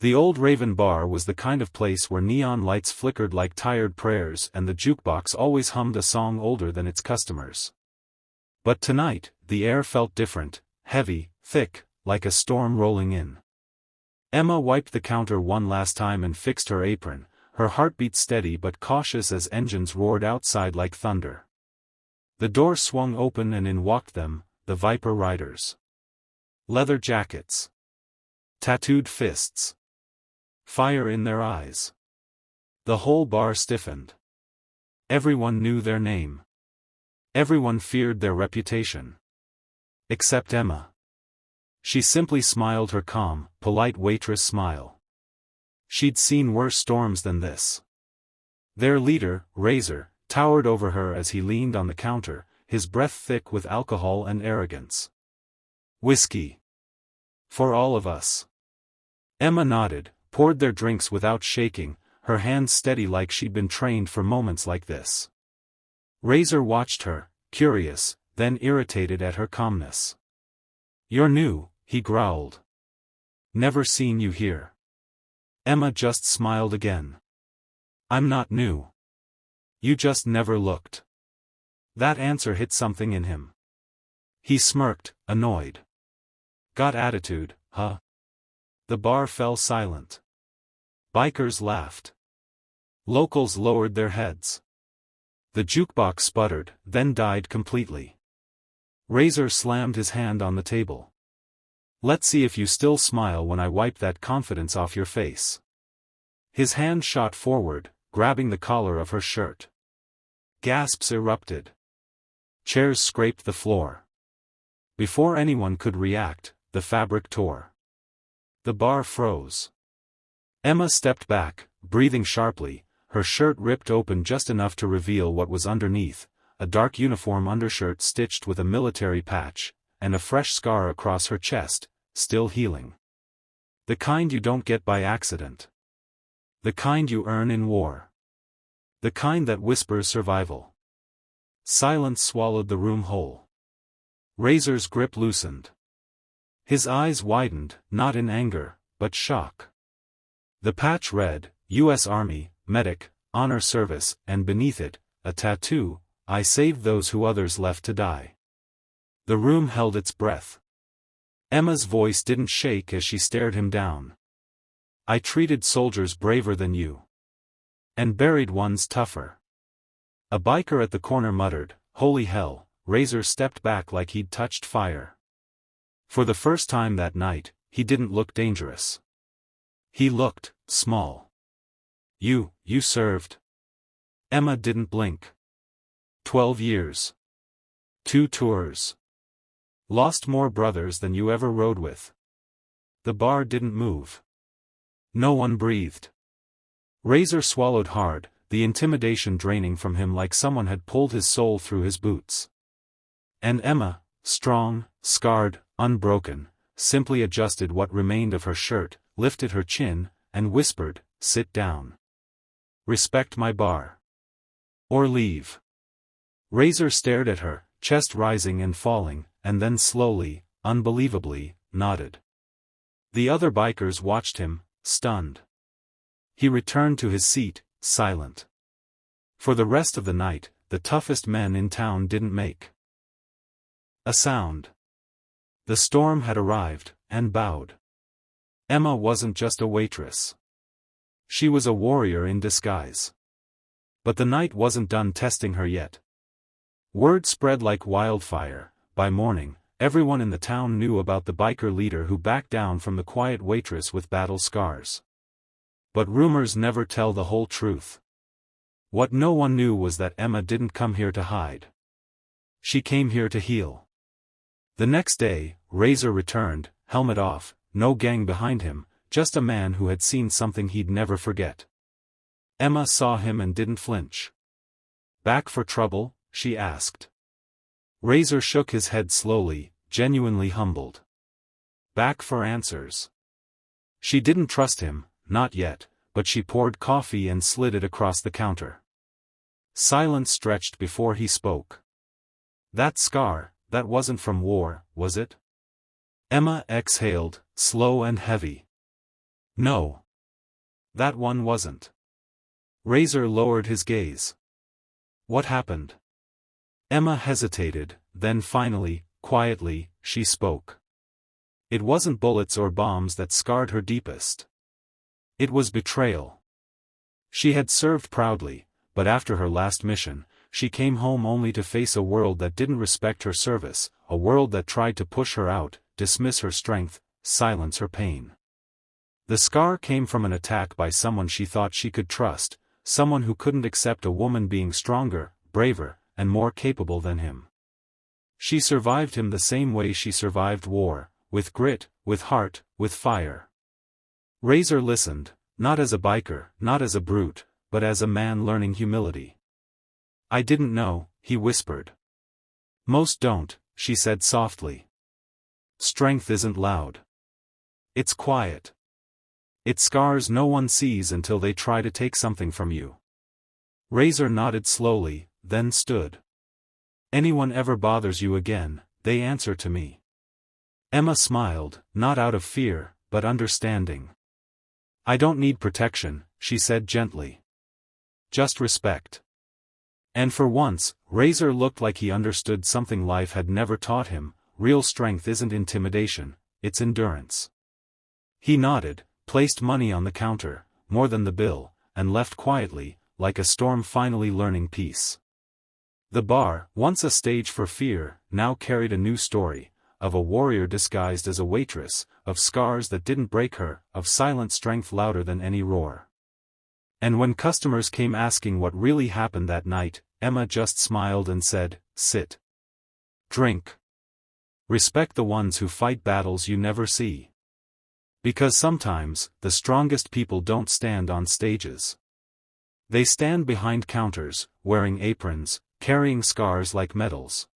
The Old Raven Bar was the kind of place where neon lights flickered like tired prayers and the jukebox always hummed a song older than its customers. But tonight, the air felt different, heavy, thick, like a storm rolling in. Emma wiped the counter one last time and fixed her apron, her heartbeat steady but cautious as engines roared outside like thunder. The door swung open and in walked them, the Viper riders. Leather jackets. Tattooed fists. Fire in their eyes. The whole bar stiffened. Everyone knew their name. Everyone feared their reputation. Except Emma. She simply smiled her calm, polite waitress smile. She'd seen worse storms than this. Their leader, Razor, towered over her as he leaned on the counter, his breath thick with alcohol and arrogance. "Whiskey. For all of us." Emma nodded, poured their drinks without shaking, her hands steady like she'd been trained for moments like this. Razor watched her, curious, then irritated at her calmness. "You're new," he growled. "Never seen you here." Emma just smiled again. "I'm not new. You just never looked." That answer hit something in him. He smirked, annoyed. "Got attitude, huh?" The bar fell silent. Bikers laughed. Locals lowered their heads. The jukebox sputtered, then died completely. Razor slammed his hand on the table. "Let's see if you still smile when I wipe that confidence off your face." His hand shot forward, grabbing the collar of her shirt. Gasps erupted. Chairs scraped the floor. Before anyone could react, the fabric tore. The bar froze. Emma stepped back, breathing sharply, her shirt ripped open just enough to reveal what was underneath, a dark uniform undershirt stitched with a military patch, and a fresh scar across her chest, still healing. The kind you don't get by accident. The kind you earn in war. The kind that whispers survival. Silence swallowed the room whole. Razor's grip loosened. His eyes widened, not in anger, but shock. The patch read, U.S. Army, Medic, Honor Service, and beneath it, a tattoo, "I saved those who others left to die." The room held its breath. Emma's voice didn't shake as she stared him down. "I treated soldiers braver than you. And buried ones tougher." A biker at the corner muttered, "Holy hell." Razor stepped back like he'd touched fire. For the first time that night, he didn't look dangerous. He looked small. You served." Emma didn't blink. 12 years. 2 tours. Lost more brothers than you ever rode with. The bar didn't move. No one breathed. Razor swallowed hard, the intimidation draining from him like someone had pulled his soul through his boots. And Emma, strong, scarred, unbroken, simply adjusted what remained of her shirt, lifted her chin, and whispered, "Sit down. Respect my bar. Or leave." Razor stared at her, chest rising and falling, and then slowly, unbelievably, nodded. The other bikers watched him, stunned. He returned to his seat, silent. For the rest of the night, the toughest men in town didn't make a sound. The storm had arrived, and bowed. Emma wasn't just a waitress. She was a warrior in disguise. But the night wasn't done testing her yet. Word spread like wildfire. By morning, everyone in the town knew about the biker leader who backed down from the quiet waitress with battle scars. But rumors never tell the whole truth. What no one knew was that Emma didn't come here to hide. She came here to heal. The next day, Razor returned, helmet off, no gang behind him, just a man who had seen something he'd never forget. Emma saw him and didn't flinch. "Back for trouble?" she asked. Razor shook his head slowly, genuinely humbled. "Back for answers." She didn't trust him, not yet, but she poured coffee and slid it across the counter. Silence stretched before he spoke. "That scar, that wasn't from war, was it?" Emma exhaled, slow and heavy. No. That one wasn't. Razor lowered his gaze. What happened? Emma hesitated, then finally, quietly, she spoke. It wasn't bullets or bombs that scarred her deepest. It was betrayal. She had served proudly, but after her last mission, she came home only to face a world that didn't respect her service, a world that tried to push her out, dismiss her strength, silence her pain. The scar came from an attack by someone she thought she could trust, someone who couldn't accept a woman being stronger, braver, and more capable than him. She survived him the same way she survived war, with grit, with heart, with fire. Razor listened, not as a biker, not as a brute, but as a man learning humility. I didn't know, he whispered. Most don't, she said softly. Strength isn't loud. It's quiet. It scars no one sees until they try to take something from you. Razor nodded slowly, then stood. Anyone ever bothers you again, they answer to me. Emma smiled, not out of fear, but understanding. I don't need protection, she said gently. Just respect. And for once, Razor looked like he understood something life had never taught him. Real strength isn't intimidation, it's endurance. He nodded, placed money on the counter, more than the bill, and left quietly, like a storm finally learning peace. The bar, once a stage for fear, now carried a new story, of a warrior disguised as a waitress, of scars that didn't break her, of silent strength louder than any roar. And when customers came asking what really happened that night, Emma just smiled and said, sit. Drink. Respect the ones who fight battles you never see. Because sometimes, the strongest people don't stand on stages. They stand behind counters, wearing aprons, carrying scars like medals.